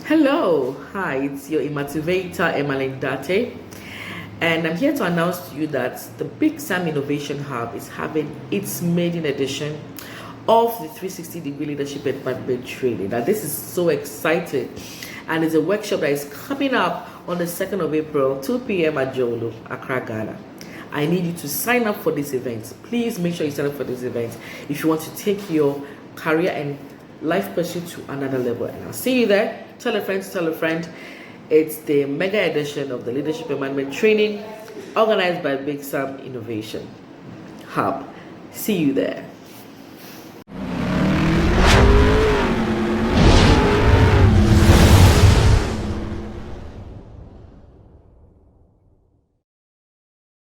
Hello, hi, it's your motivator, Emmaline Datey, and I'm here to announce to you that the BSIhub Innovation Hub is having its maiden edition of the 360-degree leadership and management training. Now, this is so exciting, and it's a workshop that is coming up on the 2nd of April, 2 p.m. at Jolo, Accra, Ghana. I need you to sign up for this event. Please make sure you sign up for this event if you want to take your career and life pursuit to another level. And I'll see you there. Tell a friend. It's the mega edition of the Leadership and Management Training organized by BSIhub Innovation Hub. See you there.